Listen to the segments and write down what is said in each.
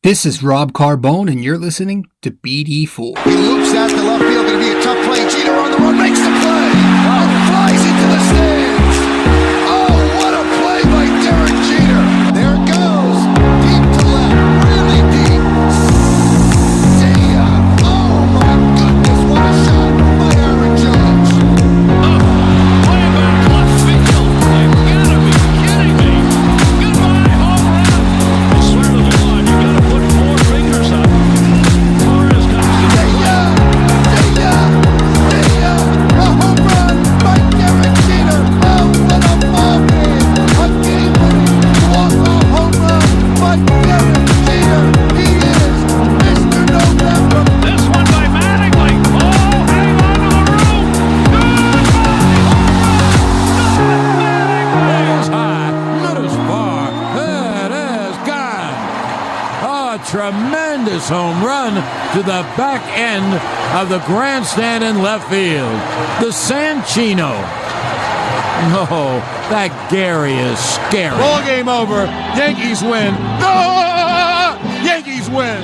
This is Rob Carbone, and you're listening to BD4. He loops out to left field. Going to be a tough play. Jeter on the run, makes the play. Oh, flies into the stands. Oh, what a play by Derek Jeter. There it goes. Deep to left, really deep. See ya. Oh, my goodness, what a shot by Aaron Judge. Oh, way back left field. You gotta be kidding me. Goodbye, home run. I swear to God, you gotta put four fingers up. Torres comes to See ya. A home run by Derek Jeter. Oh, what a ball game. A game-winning walk-off home run by Derek Jeter. He is Mr. November. this one by Mattingly. Oh, hang on to the roof. Goodbye, home run. That is high, not as far. That is gone. A tremendous home run to the back end of the grandstand in left field. The Sanchino. Oh, that Gary is scary. Ball game over. Yankees win. No! Yankees win.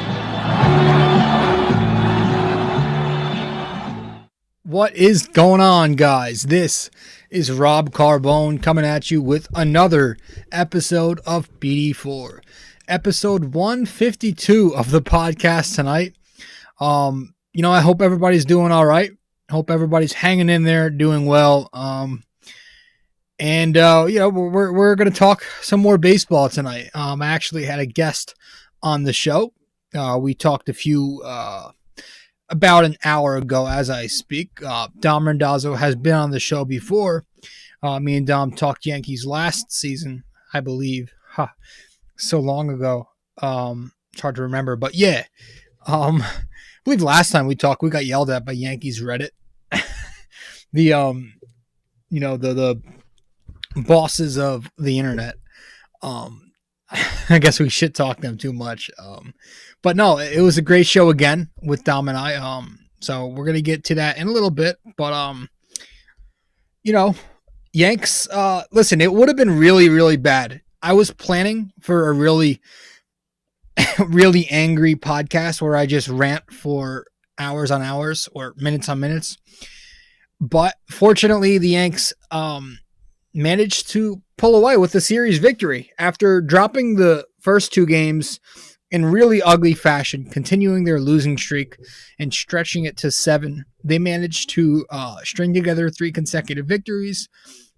What is going on, guys? This is Rob Carbone coming at you with another episode of BD4. Episode 152 of the podcast tonight. I hope everybody's doing all right. Hope everybody's hanging in there, doing well. We're going to talk some more baseball tonight. I actually had a guest on the show. We talked about an hour ago as I speak. Dom Randazzo has been on the show before. Me and Dom talked Yankees last season, I believe. So long ago. It's hard to remember, but yeah. I believe last time we talked, we got yelled at by Yankees Reddit. The bosses of the internet. I guess we shit talk them too much. But no, it was a great show again with Dom and I. So we're going to get to that in a little bit, but Yanks, listen, it would have been really, really bad. I was planning for a really, really angry podcast where I just rant for hours on hours or minutes on minutes. But fortunately, the Yanks managed to pull away with the series victory after dropping the first two games in really ugly fashion, continuing their losing streak and stretching it to 7. They managed to string together 3 consecutive victories.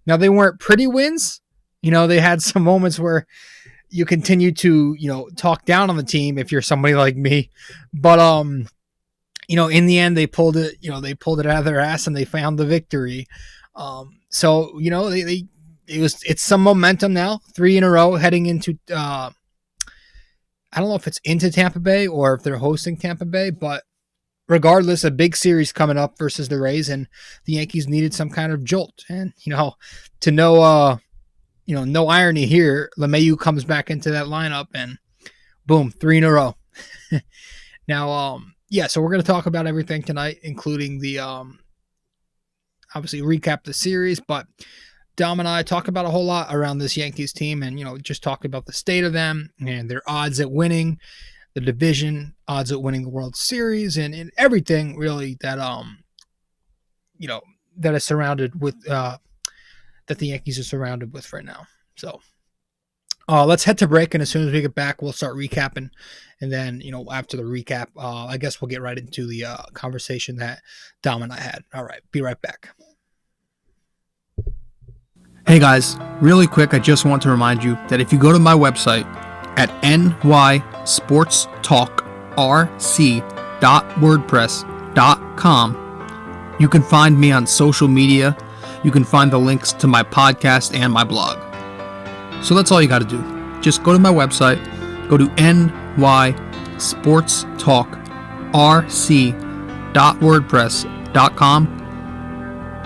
Now, they weren't pretty wins. They had some moments where you continue to, talk down on the team if you're somebody like me. But, in the end, they pulled it, out of their ass and they found the victory. It's some momentum now, 3 in a row heading into, I don't know if it's into Tampa Bay or if they're hosting Tampa Bay, but regardless, a big series coming up versus the Rays, and the Yankees needed some kind of jolt. And, to no irony here, LeMahieu comes back into that lineup and boom, 3 in a row. Now, so we're going to talk about everything tonight, including the, obviously recap the series, but Dom and I talk about a whole lot around this Yankees team and, just talk about the state of them and their odds at winning the division, odds at winning the World Series, and everything really that, that is surrounded with, that the Yankees are surrounded with right now. So let's head to break, and as soon as we get back, we'll start recapping. And then, after the recap, I guess we'll get right into the conversation that Dom and I had. All right, be right back. Hey guys, really quick, I just want to remind you that if you go to my website at nysportstalkrc.wordpress.com, you can find me on social media. You can find the links to my podcast and my blog. So that's all you got to do. Just go to my website, go to nysportstalkrc.wordpress.com,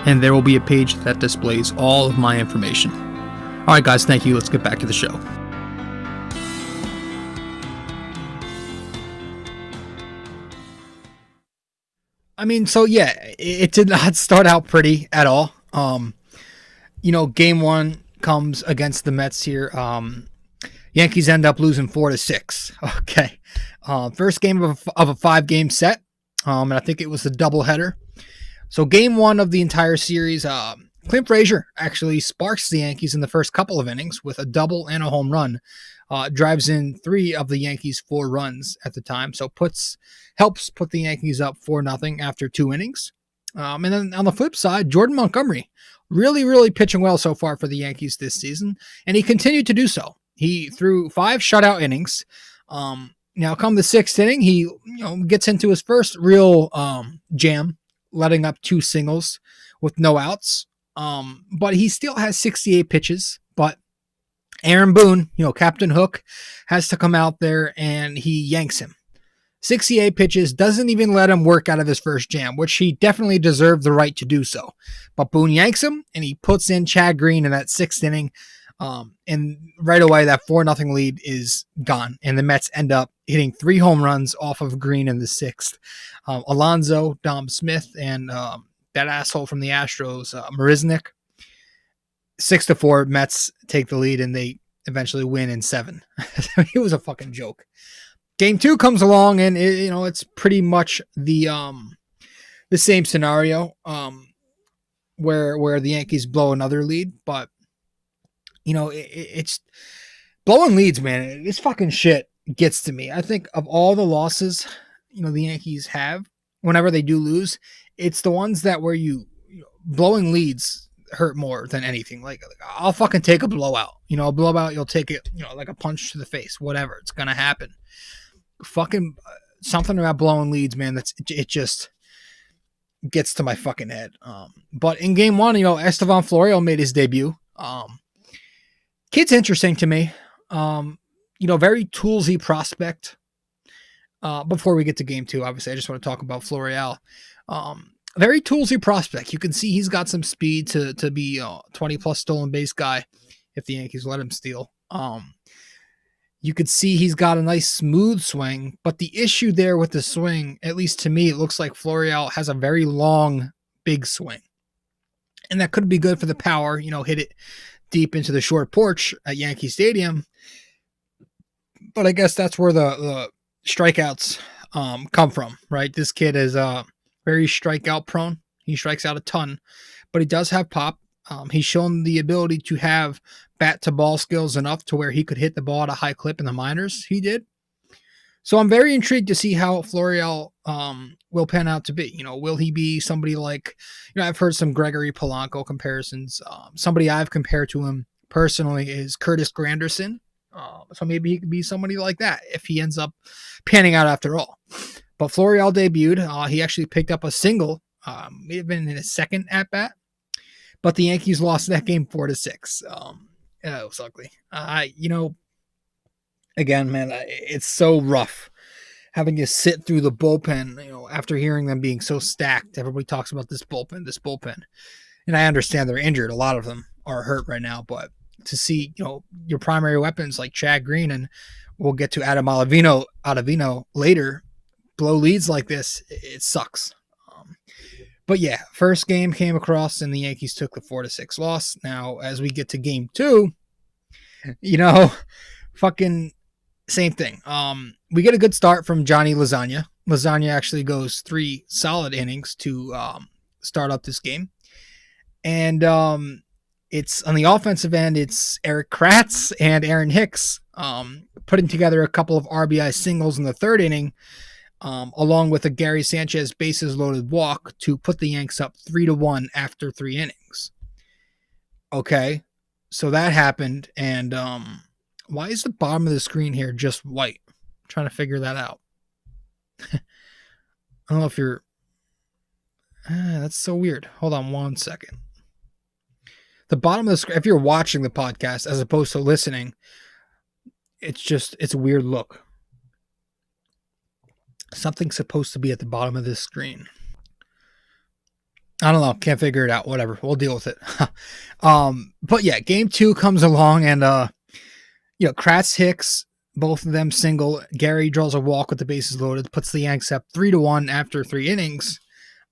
and there will be a page that displays all of my information. All right, guys, thank you. Let's get back to the show. It did not start out pretty at all. Game 1 comes against the Mets here. Yankees end up losing 4-6. Okay. First game of a 5-game set. And I think it was a doubleheader. So game 1 of the entire series, Clint Frazier actually sparks the Yankees in the first couple of innings with a double and a home run. Drives in 3 of the Yankees' 4 runs at the time. So helps put the Yankees up 4-0 after 2 innings. And then on the flip side, Jordan Montgomery, really, really pitching well so far for the Yankees this season. And he continued to do so. He threw 5 shutout innings. Now come the 6th inning, he gets into his first real jam, letting up 2 singles with no outs. But he still has 68 pitches. But Aaron Boone, Captain Hook, has to come out there and he yanks him. 68 pitches, doesn't even let him work out of his first jam, which he definitely deserved the right to do so. But Boone yanks him, and he puts in Chad Green in that 6th inning. And right away, that 4-0 lead is gone. And the Mets end up hitting 3 home runs off of Green in the 6th. Alonso, Dom Smith, and that asshole from the Astros, Marisnik. 6-4, Mets take the lead, and they eventually win in 7. It was a fucking joke. Game 2 comes along, and it's pretty much the same scenario where the Yankees blow another lead, but it's blowing leads, man. This fucking shit gets to me. I think of all the losses, the Yankees have whenever they do lose, it's the ones that where blowing leads hurt more than anything. Like I'll fucking take a blowout. A blowout, you'll take it, like a punch to the face, whatever. It's gonna happen. Fucking something about blowing leads, man. It just gets to my fucking head. But in game 1, Estevan Florial made his debut. Kid's interesting to me. Very toolsy prospect. Before we get to game 2, obviously, I just want to talk about Florial. Very toolsy prospect. You can see he's got some speed to be a 20-plus stolen base guy if the Yankees let him steal. You could see he's got a nice smooth swing, but the issue there with the swing, at least to me, it looks like Florial has a very long, big swing. And that could be good for the power, hit it deep into the short porch at Yankee Stadium. But I guess that's where the strikeouts come from, right? This kid is very strikeout prone. He strikes out a ton, but he does have pop. He's shown the ability to have bat-to-ball skills enough to where he could hit the ball at a high clip in the minors. He did. So I'm very intrigued to see how Florial will pan out to be. Will he be somebody like, I've heard some Gregory Polanco comparisons. Somebody I've compared to him personally is Curtis Granderson. So maybe he could be somebody like that if he ends up panning out after all. But Florial debuted. He actually picked up a single. May have been in his second at-bat. But the Yankees lost that game 4-6. It was ugly. Again, man, it's so rough having to sit through the bullpen, after hearing them being so stacked. Everybody talks about this bullpen. And I understand they're injured. A lot of them are hurt right now. But to see, your primary weapons like Chad Green, and we'll get to Adam Ottavino later, blow leads like this, it sucks. But yeah, first game came across and the Yankees took the 4-6 loss. Now, as we get to game 2, fucking same thing. We get a good start from Johnny Lasagna. Lasagna actually goes 3 solid innings to start up this game. And it's on the offensive end, it's Eric Kratz and Aaron Hicks putting together a couple of RBI singles in the 3rd inning. Along with a Gary Sanchez bases-loaded walk to put the Yanks up 3-1 after 3 innings. Okay, so that happened, and why is the bottom of the screen here just white? I'm trying to figure that out. I don't know if you're... that's so weird. Hold on 1 second. The bottom of the screen, if you're watching the podcast as opposed to listening, it's a weird look. Something's supposed to be at the bottom of this screen. I don't know. Can't figure it out. Whatever. We'll deal with it. But yeah, game 2 comes along and, Kratz, Hicks, both of them single. Gary draws a walk with the bases loaded, puts the Yanks up 3-1 after 3 innings.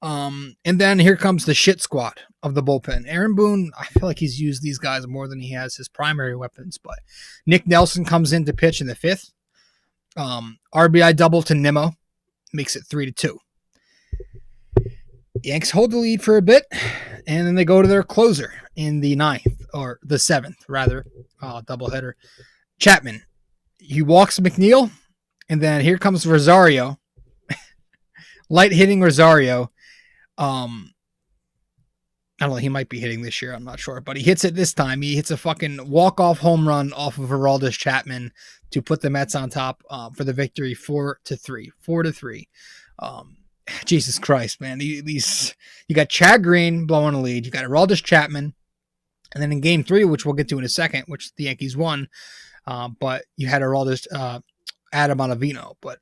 And then here comes the shit squad of the bullpen. Aaron Boone, I feel like he's used these guys more than he has his primary weapons, but Nick Nelson comes in to pitch in the 5th. RBI double to Nimmo makes it 3-2. Yanks hold the lead for a bit, and then they go to their closer in the 9th, or the 7th, rather, doubleheader. Chapman. He walks McNeil, and then here comes Rosario. Light hitting Rosario. I don't know, he might be hitting this year, I'm not sure, but he hits it this time. He hits a fucking walk-off home run off of Aroldis Chapman to put the Mets on top for the victory 4-3. 4-3. Jesus Christ, man. These you got Chad Green blowing a lead. You got Aroldis Chapman. And then in game 3, which we'll get to in a second, which the Yankees won, but you had Aroldis Adam Ottavino. But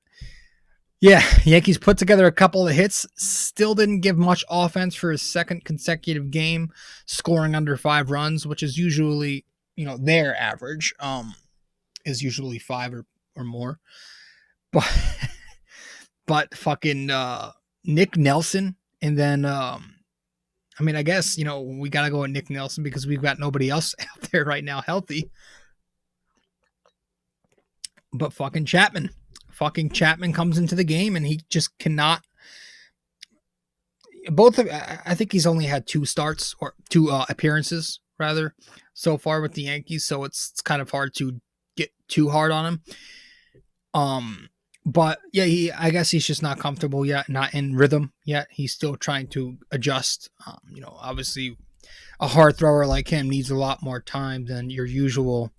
yeah, Yankees put together a couple of hits. Still didn't give much offense for his second consecutive game, scoring under 5 runs, which is usually, their average is usually 5 or more. But fucking Nick Nelson, and then I guess we gotta go with Nick Nelson because we've got nobody else out there right now healthy. But fucking Chapman comes into the game and he just cannot. I think he's only had 2 starts or 2 appearances rather so far with the Yankees, so it's kind of hard to get too hard on him. But yeah, I guess he's just not comfortable yet, not in rhythm yet. He's still trying to adjust. Obviously, a hard thrower like him needs a lot more time than your usual,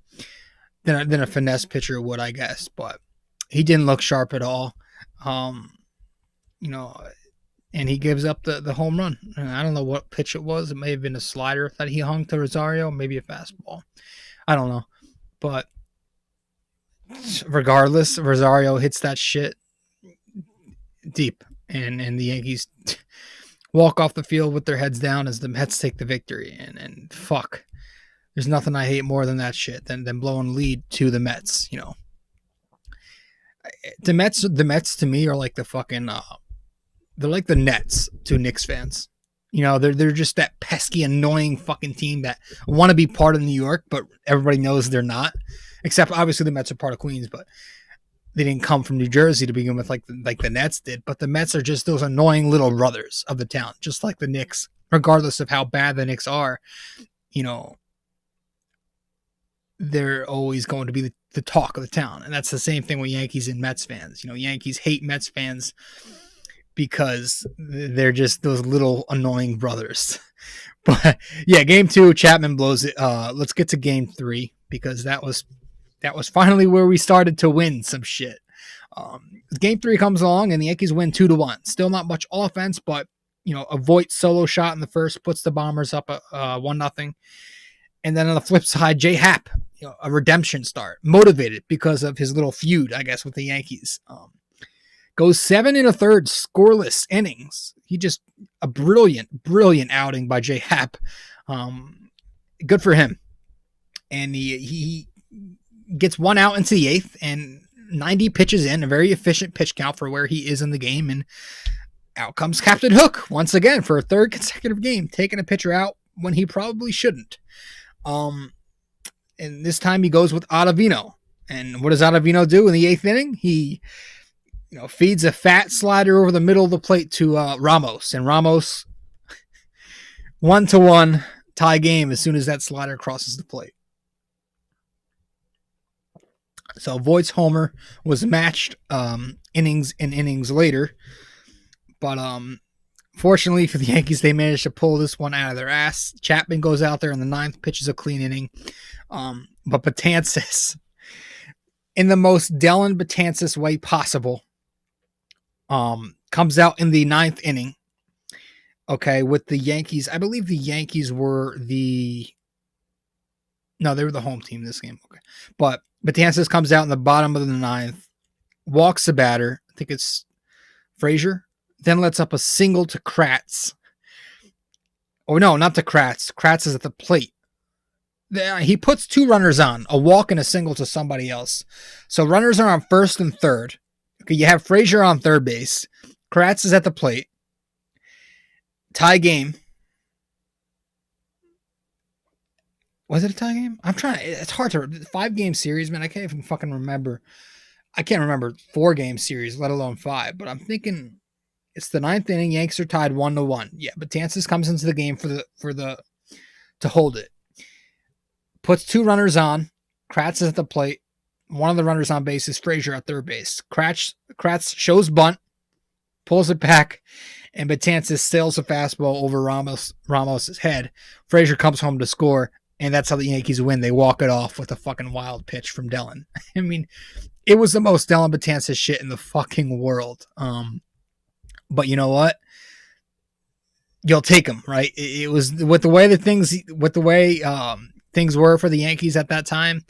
than a finesse pitcher would, I guess. But he didn't look sharp at all. And he gives up the home run. And I don't know what pitch it was. It may have been a slider that he hung to Rosario, maybe a fastball. I don't know, but. Regardless, Rosario hits that shit deep, and the Yankees walk off the field with their heads down as the Mets take the victory. And fuck, there's nothing I hate more than that shit than blowing lead to the Mets. The Mets to me are like the fucking they're like the Nets to Knicks fans. They're just that pesky, annoying fucking team that want to be part of New York, but everybody knows they're not. Except obviously the Mets are part of Queens, but they didn't come from New Jersey to begin with, like the Nets did. But the Mets are just those annoying little brothers of the town, just like the Knicks. Regardless of how bad the Knicks are, they're always going to be the talk of the town, and that's the same thing with Yankees and Mets fans. Yankees hate Mets fans because they're just those little annoying brothers. But yeah, game 2, Chapman blows it. Let's get to game 3 because that was finally where we started to win some shit. Game 3 comes along and the Yankees win 2-1. Still not much offense, but a Voit solo shot in the first puts the Bombers up 1-0. And then on the flip side, Jay Happ, a redemption start, motivated because of his little feud, I guess, with the Yankees. Goes 7 1/3 scoreless innings. He just a brilliant outing by Jay Happ. Good for him. And he gets 1 out into the 8th and 90 pitches in, a very efficient pitch count for where he is in the game. And out comes Captain Hook once again for a 3rd consecutive game, taking a pitcher out when he probably shouldn't. And this time he goes with Ottavino. And what does Ottavino do in the 8th inning? He feeds a fat slider over the middle of the plate to Ramos. And Ramos, 1-1 tie game as soon as that slider crosses the plate. So Voigt's homer was matched innings later. But fortunately for the Yankees, they managed to pull this one out of their ass. Chapman goes out there in the 9th, pitches a clean inning. But Betances, in the most Dellin Betances way possible, comes out in the 9th inning. Okay, with the Yankees. I believe the Yankees were they were the home team this game. Okay. But Betances comes out in the bottom of the 9th, walks the batter. I think it's Frazier. Then lets up a single to Kratz. Oh, no, not to Kratz. Kratz is at the plate. He puts 2 runners on, a walk and a single to somebody else. So runners are on 1st and 3rd. Okay, you have Frazier on 3rd base. Kratz is at the plate. Tie game. Was it a tie game? I'm trying. It's hard to 5-game series, man. I can't even fucking remember. I can't remember 4-game series, let alone 5. But I'm thinking it's the 9th inning. Yanks are tied 1-1. Yeah, but Betances comes into the game to hold it. Puts 2 runners on. Kratz is at the plate. One of the runners on base is Frazier at third base. Kratz shows bunt, pulls it back, and Betances sails a fastball over Ramos's head. Frazier comes home to score, and that's how the Yankees win. They walk it off with a fucking wild pitch from Dellin. I mean, it was the most Dellin Betances shit in the fucking world. But you know what? You'll take him, right? It was with the way things were for the Yankees at that time.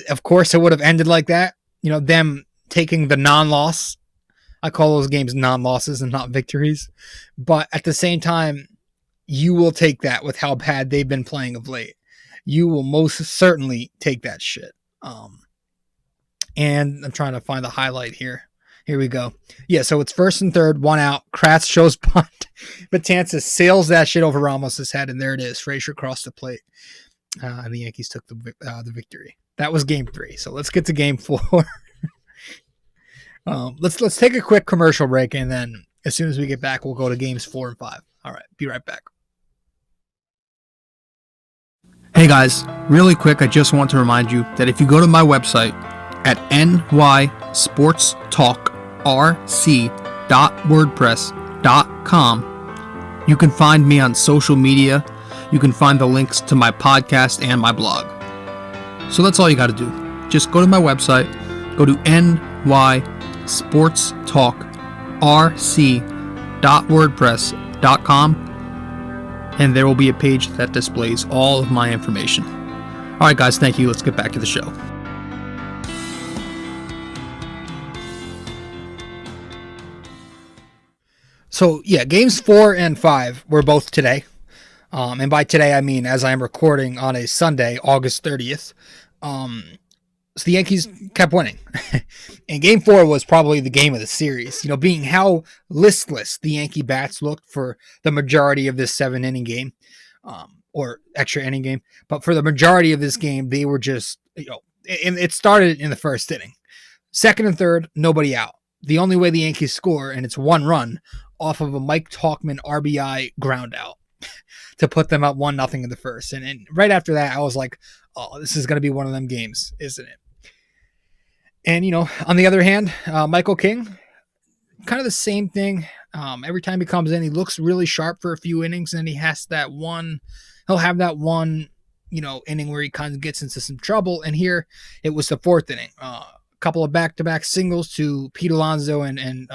Of course, it would have ended like that. You know, them taking the non-loss. I call those games non-losses and not victories. But at the same time, you will take that with how bad they've been playing of late. You will most certainly take that shit. And I'm trying to find the highlight here. Here we go. Yeah, so it's first and third, 1 out. Kratz shows bunt. Betances sails that shit over Ramos's head, and there it is. Frazier crossed the plate. And the Yankees took the victory. That was game 3. So let's get to game 4. Let's take a quick commercial break, and then as soon as we get back, we'll go to games 4 and 5. All right, be right back. Hey guys, really quick, I just want to remind you that if you go to my website at nysportstalkrc.wordpress.com, you can find me on social media. You can find the links to my podcast and my blog. So that's all you got to do. Just go to my website, go to nysportstalkrc.wordpress.com, and there will be a page that displays all of my information. All right, guys, thank you. Let's get back to the show. So, yeah, games 4 and 5 were both today. And by today, I mean as I am recording on a Sunday, August 30th. So the Yankees kept winning. And game 4 was probably the game of the series, you know, being how listless the Yankee bats looked for the majority of this 7-inning game, or extra inning game. But for the majority of this game, they were just, you know, and it started in the first inning. Second and third, nobody out. The only way the Yankees score, and it's 1 run off of a Mike Tauchman RBI ground out to put them up 1-0 in the first. And right after that, I was like, oh, this is going to be one of them games, isn't it? And, you know, on the other hand, Michael King, kind of the same thing. Every time he comes in, he looks really sharp for a few innings, and he'll have that one, you know, inning where he kind of gets into some trouble. And here it was the 4th inning. A couple of back-to-back singles to Pete Alonso and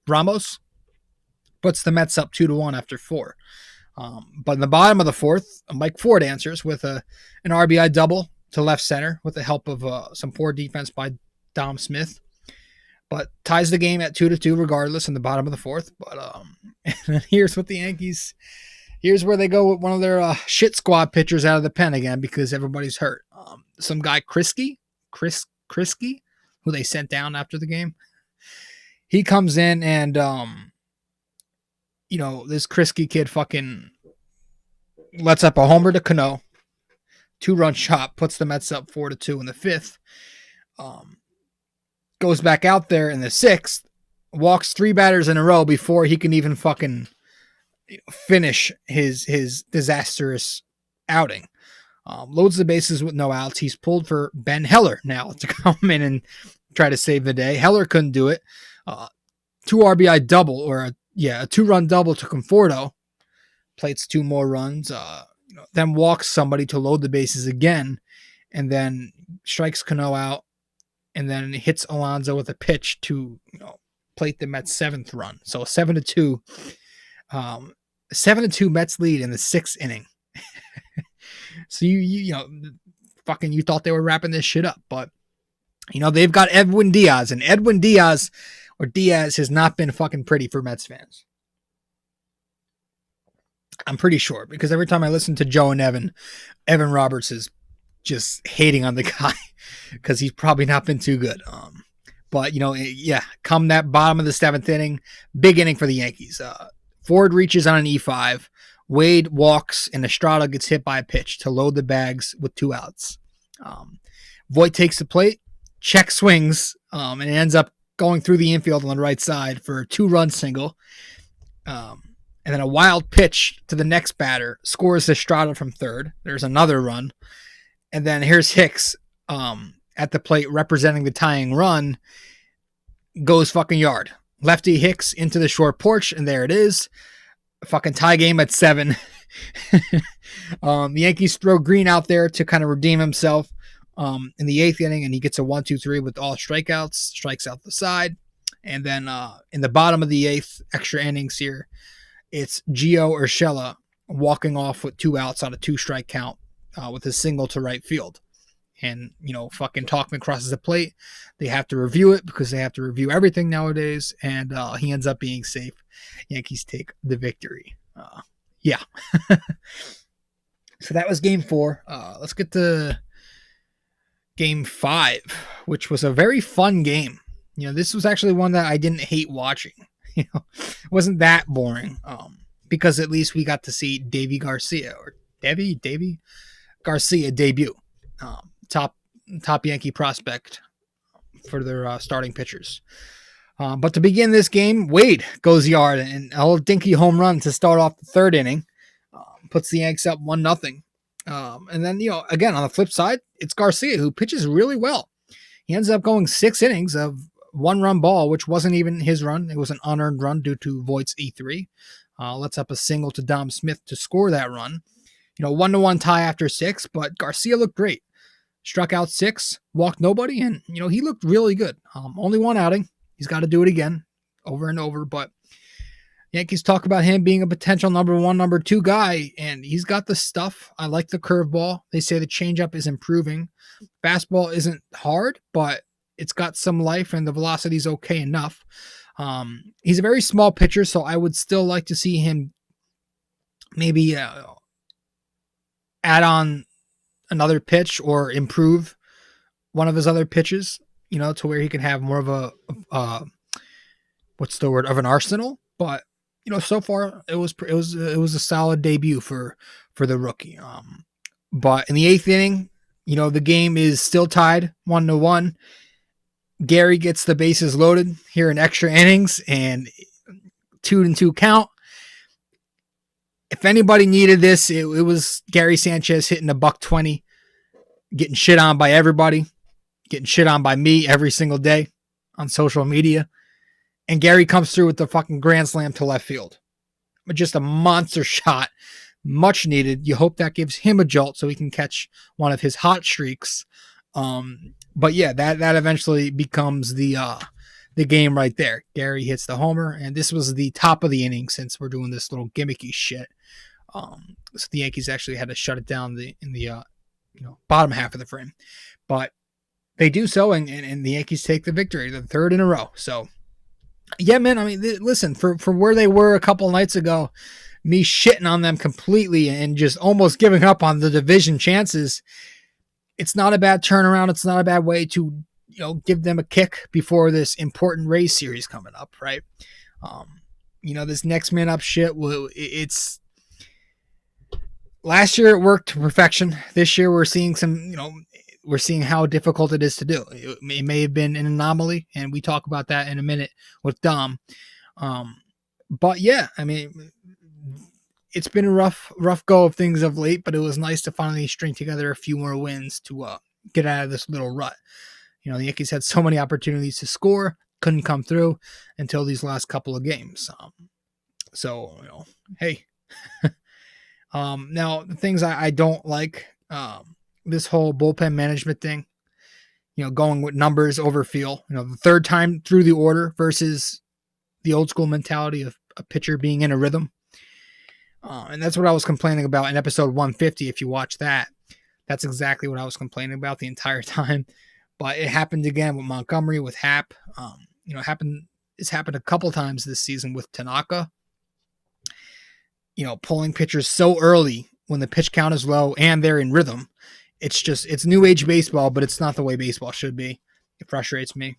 Ramos. Puts the Mets up 2-1 after 4. But in the bottom of the 4th, Mike Ford answers with an RBI double to left center with the help of some poor defense by Dom Smith. But ties the game at 2-2 regardless in the bottom of the 4th. But here's what the Yankees, here's where they go with one of their shit squad pitchers out of the pen again because everybody's hurt. Some guy, Krisky, who they sent down after the game. He comes in and, you know, this Krisky kid fucking lets up a homer to Cano. 2-run shot, puts the Mets up 4-2 in the 5th. Goes back out there in the 6th, walks 3 batters in a row before he can even fucking finish his disastrous outing. Loads the bases with no outs. He's pulled for Ben Heller now to come in and try to save the day. Heller couldn't do it. 2 RBI double, or a 2-run double to Conforto. Plates 2 more runs. Then walks somebody to load the bases again, and then strikes Cano out, and then hits Alonso with a pitch to, you know, plate the Mets' 7th run. So a 7-2 Mets lead in the 6th inning. So you know, fucking, you thought they were wrapping this shit up, but you know, they've got Edwin Diaz, and Edwin Diaz has not been fucking pretty for Mets fans. I'm pretty sure, because every time I listen to Joe and Evan Roberts is just hating on the guy because he's probably not been too good. But, you know, yeah, come that bottom of the 7th inning, big inning for the Yankees. Ford reaches on an E5. Wade walks, and Estrada gets hit by a pitch to load the bags with 2 outs. Voit takes the plate, check swings, and it ends up going through the infield on the right side for a 2-run single. And then a wild pitch to the next batter scores Estrada from third. There's another run. And then here's Hicks at the plate representing the tying run. Goes fucking yard. Lefty Hicks into the short porch, and there it is. A fucking tie game at 7. The Yankees throw Green out there to kind of redeem himself in the 8th inning, and he gets a 1-2-3 with all strikeouts, strikes out the side. And then in the bottom of the 8th, extra innings here, it's Gio Urshela walking off with 2 outs on a 2-strike count with a single to right field. And, fucking Talkman crosses the plate. They have to review it because they have to review everything nowadays. And he ends up being safe. Yankees take the victory. Yeah. So that was game 4. Let's get to game 5, which was a very fun game. This was actually one that I didn't hate watching. It wasn't that boring. Because at least we got to see Davy Garcia or Davy Garcia debut. Top Yankee prospect for their starting pitchers. But to begin this game, Wade goes yard and a little dinky home run to start off the 3rd inning. Puts the Yanks up 1-0. And then, again, on the flip side, it's Garcia who pitches really well. He ends up going 6 innings of 1-run ball, which wasn't even his run. It was an unearned run due to Voigt's E3. Lets up a single to Dom Smith to score that run. 1-1 tie after 6, but Garcia looked great. Struck out 6, walked nobody, and, he looked really good. Only 1 outing. He's got to do it again over and over, but Yankees talk about him being a potential number 1, number 2 guy, and he's got the stuff. I like the curveball. They say the changeup is improving. Fastball isn't hard, but it's got some life, and the velocity is okay enough. He's a very small pitcher, so I would still like to see him maybe add on another pitch or improve one of his other pitches, to where he can have more of a, of an arsenal. But, so far it was a solid debut for the rookie. But in the 8th inning, the game is still tied 1-1. Gary gets the bases loaded here in extra innings and 2-2 count. If anybody needed this, it was Gary Sanchez hitting a $120, getting shit on by everybody, getting shit on by me every single day on social media. And Gary comes through with the fucking grand slam to left field. Just a monster shot, much needed. You hope that gives him a jolt so he can catch one of his hot streaks. But yeah, that eventually becomes the game right there. Gary hits the homer, and this was the top of the inning since we're doing this little gimmicky shit. So the Yankees actually had to shut it down in the bottom half of the frame, but they do so, and the Yankees take the victory, the 3rd in a row. So yeah, man. I mean, listen, for where they were a couple nights ago, me shitting on them completely and just almost giving up on the division chances. It's not a bad turnaround. It's not a bad way to give them a kick before this important Rays series coming up, right? This next man up shit. It's last year it worked to perfection. This year we're seeing we're seeing how difficult it is to do. It may have been an anomaly, and we talk about that in a minute with Dom. But yeah, I mean, it's been a rough go of things of late, but it was nice to finally string together a few more wins to get out of this little rut. The Yankees had so many opportunities to score, couldn't come through until these last couple of games. Hey. Now, the things I don't like, this whole bullpen management thing, going with numbers over feel, the 3rd time through the order versus the old school mentality of a pitcher being in a rhythm. And that's what I was complaining about in episode 150. If you watch that, that's exactly what I was complaining about the entire time. But it happened again with Montgomery, with Happ. It's happened a couple times this season with Tanaka. Pulling pitchers so early when the pitch count is low and they're in rhythm. It's new age baseball, but it's not the way baseball should be. It frustrates me.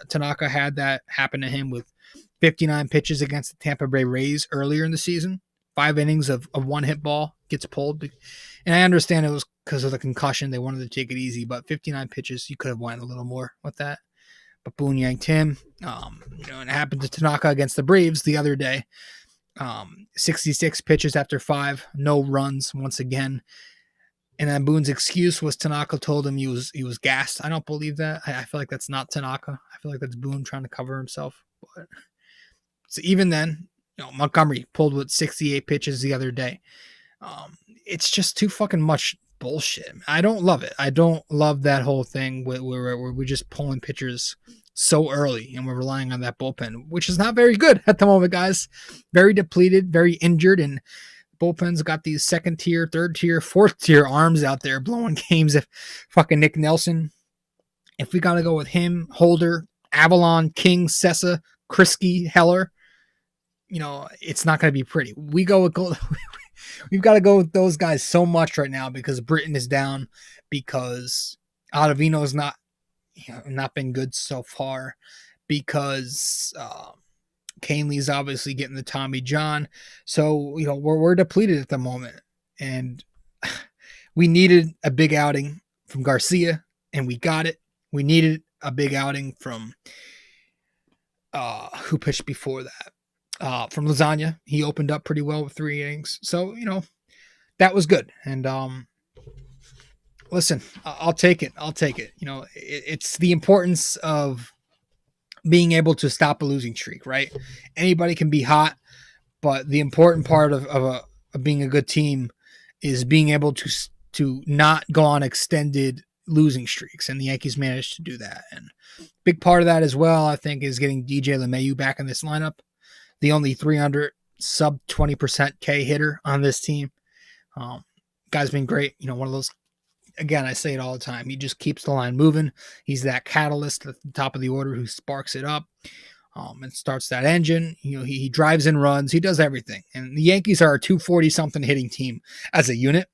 Tanaka had that happen to him with 59 pitches against the Tampa Bay Rays earlier in the season. 5 innings of one hit ball gets pulled. And I understand it was because of the concussion. They wanted to take it easy, but 59 pitches, you could have went a little more with that. But Boone yanked him. And it happened to Tanaka against the Braves the other day. 66 pitches after 5, no runs once again. And then Boone's excuse was Tanaka told him he was gassed. I don't believe that. I feel like that's not Tanaka. I feel like that's Boone trying to cover himself. But so even then, Montgomery pulled with 68 pitches the other day. It's just too fucking much bullshit. I don't love it. I don't love that whole thing where we're just pulling pitchers so early and we're relying on that bullpen, which is not very good at the moment, guys. Very depleted, very injured, and bullpen's got these 2nd tier, 3rd tier, 4th tier arms out there blowing games. If fucking Nick Nelson, if we got to go with him, Holder, Avalon, King, Sessa, Krisky, Heller, it's not going to be pretty. We've got to go with those guys so much right now because Britton is down, because Ottavino's not been good so far, because Canley's obviously getting the Tommy John. So, we're depleted at the moment, and we needed a big outing from Garcia, and we got it. We needed a big outing from who pitched before that. From Lasagna. He opened up pretty well with 3 innings. So, that was good. And listen, I'll take it. It's the importance of being able to stop a losing streak, right? Anybody can be hot, but the important part of being a good team is being able to not go on extended losing streaks, and the Yankees managed to do that. And big part of that as well, I think, is getting DJ LeMahieu back in this lineup. The only 300 sub 20% K hitter on this team. Guy's been great. One of those, again, I say it all the time. He just keeps the line moving. He's that catalyst at the top of the order who sparks it up and starts that engine. He drives and runs. He does everything. And the Yankees are a 240-something hitting team as a unit.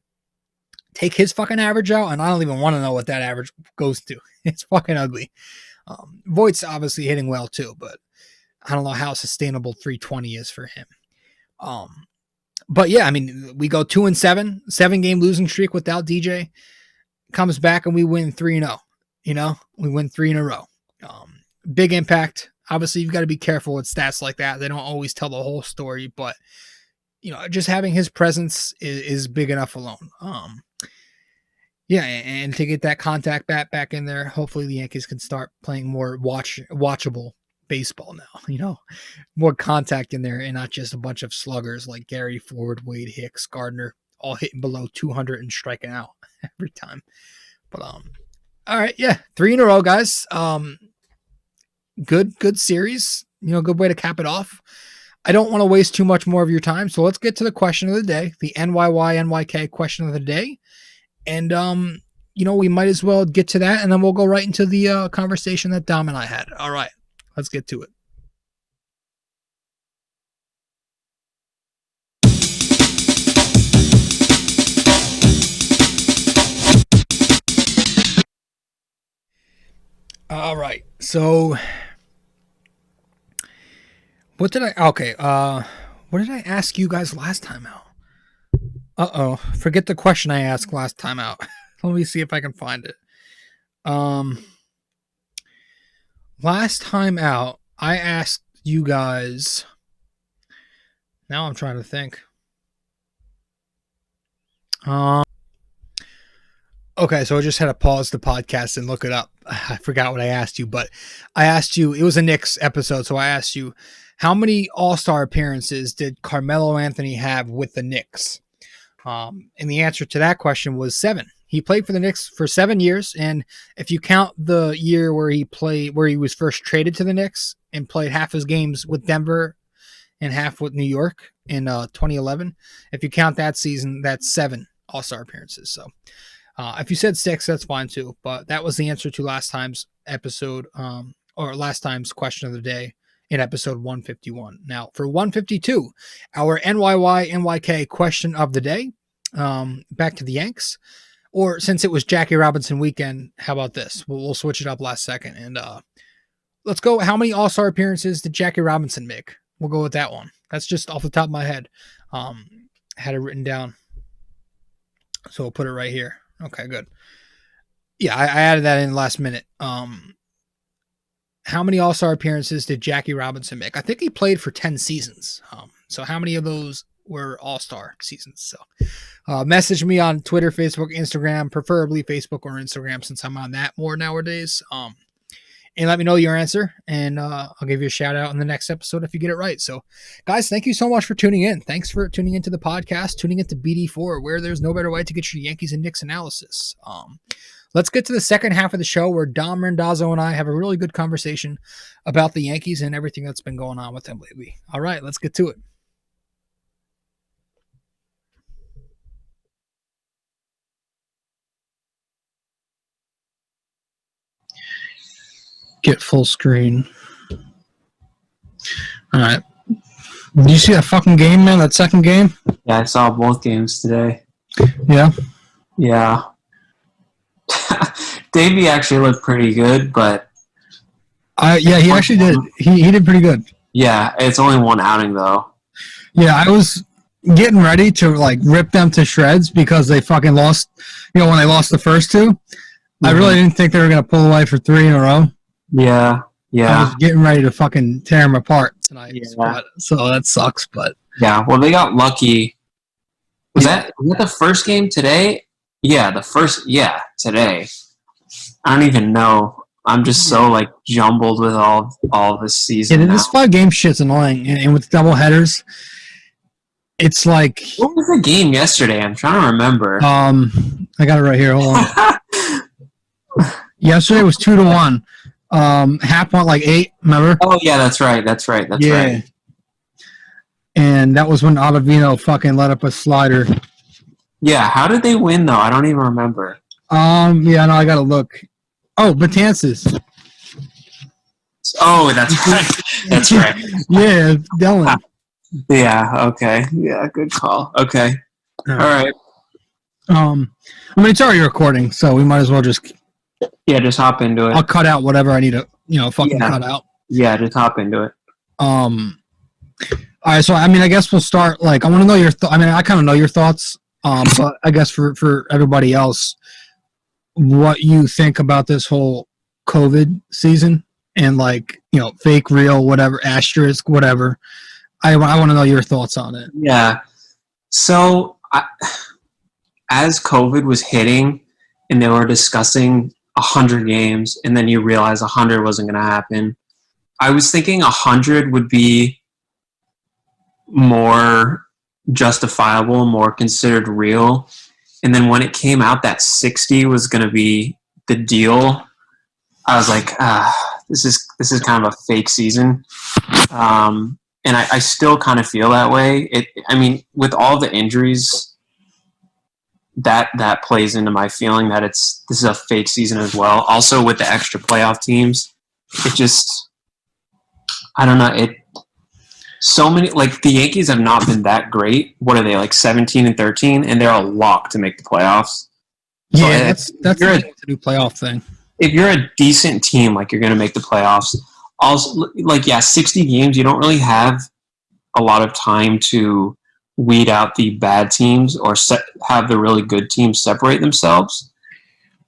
Take his fucking average out, and I don't even want to know what that average goes to. It's fucking ugly. Voigt's obviously hitting well too, but I don't know how sustainable 320 is for him. But yeah, we go 2-7, 7-game losing streak without DJ. Comes back and we win 3-0. We win 3 in a row. Big impact. Obviously, you've got to be careful with stats like that. They don't always tell the whole story, but just having his presence is big enough alone. Yeah, and to get that contact bat back in there, hopefully the Yankees can start playing more watchable baseball now. More contact in there and not just a bunch of sluggers like Gary Ford, Wade Hicks, Gardner, all hitting below 200 and striking out every time. But all right, yeah, 3 in a row, guys. Good series. Good way to cap it off. I don't want to waste too much more of your time, so let's get to the question of the day, the NYK question of the day. And we might as well get to that, and then we'll go right into the conversation that Dom and I had. All right, let's get to it. All right, so what did I ask you guys last time out? Forget the question I asked last time out. Let me see if I can find it. Last time out, I asked you guys. Now I'm trying to think. Okay, so I just had to pause the podcast and look it up. I forgot what I asked you, but I asked you, it was a Knicks episode, so I asked you, how many All-Star appearances did Carmelo Anthony have with the Knicks? And the answer to that question was 7. He played for the Knicks for 7 years, and if you count the year where he was first traded to the Knicks and played half his games with Denver and half with New York in 2011, if you count that season, that's 7 All-Star appearances. So if you said 6, that's fine too. But that was the answer to last time's episode, or last time's question of the day in episode 151. Now, for 152, our NYK question of the day, back to the Yanks. or since it was Jackie Robinson weekend, how about this? We'll switch it up last second. And let's go. How many All-Star appearances did Jackie Robinson make? We'll go with that one. That's just off the top of my head. Had it written down. So we'll put it right here. Okay, good. Yeah, I added that in last minute. How many All-Star appearances did Jackie Robinson make? I think he played for 10 seasons. So how many of those were All-Star seasons? So message me on Twitter, Facebook, Instagram, preferably Facebook or Instagram since I'm on that more nowadays. And let me know your answer, and I'll give you a shout out in the next episode if you get it right. So, guys, thank you so much for tuning in. Thanks for tuning into the podcast, tuning into BD4, where there's no better way to get your Yankees and Knicks analysis. Let's get to the second half of the show where Dom Randazzo and I have a really good conversation about the Yankees and everything that's been going on with them lately. All right, let's get to it. Get full screen. All right. Did you see that fucking game, man? That second game? Yeah, I saw both games today. Yeah. Yeah. Davey actually looked pretty good, but Yeah, he actually did. He did pretty good. yeah, it's only one outing though. Yeah, I was getting ready to like rip them to shreds because they fucking lost. When they lost the first two, I really didn't think they were gonna pull away for 3 in a row. Yeah, I yeah, was getting ready to fucking tear them apart tonight. Yeah. So that sucks, but yeah. Well, they got lucky. Was that the first game today? Yeah, today. I don't even know. I'm just so like jumbled with all this season. yeah, now. this 5-game shit's annoying, and with double headers, it's like What was the game yesterday? I'm trying to remember. I got it right here. Hold on. Yesterday was 2-1. Half went like 8. Remember? Oh yeah, that's right. That's right. And that was when Ottavino fucking let up a slider. Yeah, how did they win though? I don't even remember. Yeah, no, I gotta look. Oh, Betances. Oh, that's right. That's right. Yeah, Dylan. Yeah, okay. Yeah, good call. Okay. All right. I mean, it's already recording, so we might as well just. Yeah, just hop into it. I'll cut out whatever I need to, fucking cut out. Yeah, just hop into it. All right, so I mean, I guess we'll start. Like, I want to know your. I kind of know your thoughts. But I guess for everybody else, what you think about this whole COVID season and like fake, real, whatever, asterisk, whatever. I want to know your thoughts on it. Yeah. So as COVID was hitting and they were discussing 100 games and then you realize 100 wasn't going to happen, I was thinking 100 would be more justifiable, more considered real. And then when it came out that 60 was going to be the deal, I was like, this is kind of a fake season. And I still kind of feel that way. I mean, with all the injuries, that plays into my feeling that this is a fake season as well. Also with the extra playoff teams, it just, I don't know. So many, like the Yankees have not been that great. What are they, like 17-13, and they're a lock to make the playoffs. Yeah, so that's the new playoff thing. If you're a decent team, like you're going to make the playoffs. Also, like 60 games, you don't really have a lot of time to weed out the bad teams or have the really good teams separate themselves.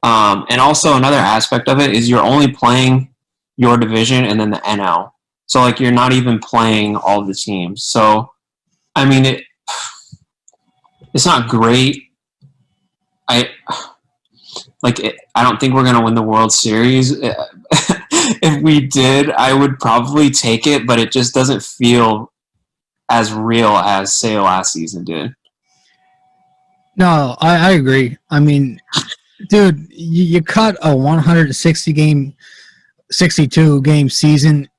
And also another aspect of it is you're only playing your division and then the NL. So, like, you're not even playing all the teams. So, I mean, it's not great. I don't think we're going to win the World Series. If we did, I would probably take it, but it just doesn't feel as real as, say, last season did. No, I agree. I mean, dude, you cut a 160-game, 62-game season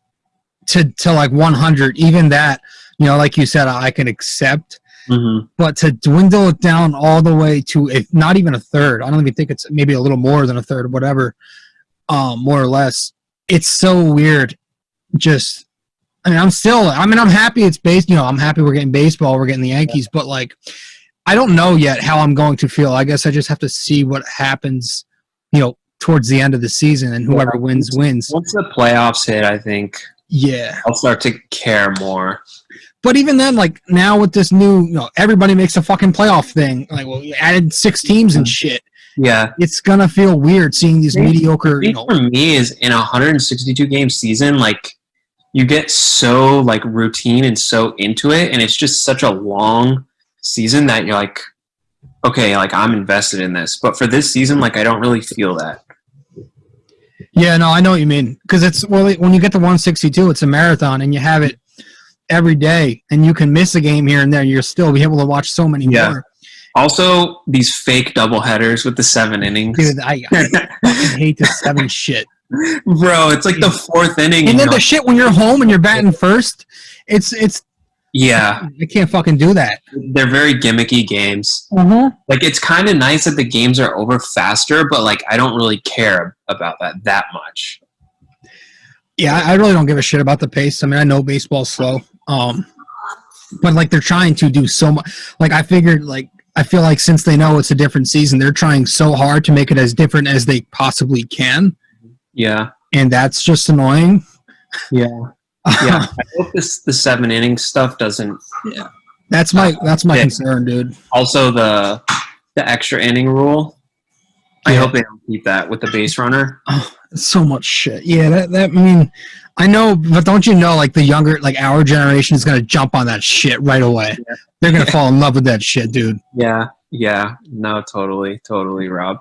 to like 100, even that, like you said, I can accept. Mm-hmm. But to dwindle it down all the way to not even a third, I don't even think it's maybe a little more than a third, whatever, more or less. It's so weird. Just, I'm happy it's based. I'm happy we're getting baseball, we're getting the Yankees, but like, I don't know yet how I'm going to feel. I guess I just have to see what happens, towards the end of the season, and whoever wins. Once the playoffs hit, I think I'll start to care more. But even then, like now with this new, everybody makes a fucking playoff thing. Like, well, you added 6 teams and shit. Yeah, it's gonna feel weird seeing these mediocre. For me, is in a 162 game season, like you get so like routine and so into it, and it's just such a long season that you're like, okay, like I'm invested in this. But for this season, like I don't really feel that. Yeah, no, I know what you mean. Because when you get to 162, it's a marathon, and you have it every day, and you can miss a game here and there. You'll still be able to watch so many more. Also, these fake doubleheaders with the 7 innings. Dude, I fucking hate this 7 shit. Bro, it's like the 4th inning. And then the shit when you're home and you're batting first, it's yeah. I can't fucking do that. They're very gimmicky games. Mm-hmm. Like, it's kind of nice that the games are over faster, but, like, I don't really care about that much. Yeah, I really don't give a shit about the pace. I mean, I know baseball's slow. But, like, they're trying to do so much. Like, I feel like since they know it's a different season, they're trying so hard to make it as different as they possibly can. Yeah. And that's just annoying. Yeah. Yeah. I hope the 7 inning stuff doesn't. Yeah. That's my concern, dude. Also, the extra inning rule. I hope they don't keep that with the base runner. Oh, so much shit. Yeah, that I mean, I know, but don't you know, like the younger, like our generation is gonna jump on that shit right away. Yeah. They're gonna fall in love with that shit, dude. Yeah. No, totally, Rob.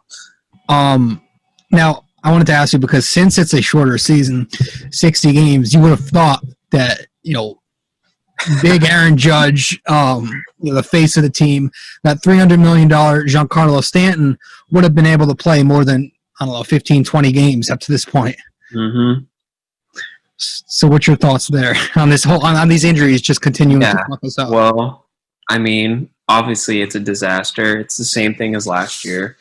Now I wanted to ask you, because since it's a shorter season, 60 games, you would have thought that big Aaron Judge, the face of the team, that $300 million Giancarlo Stanton would have been able to play more than, I don't know, 15, 20 games up to this point. Mm-hmm. So what's your thoughts there on this on these injuries just continuing to fuck us up? Well, I mean, obviously it's a disaster. It's the same thing as last year.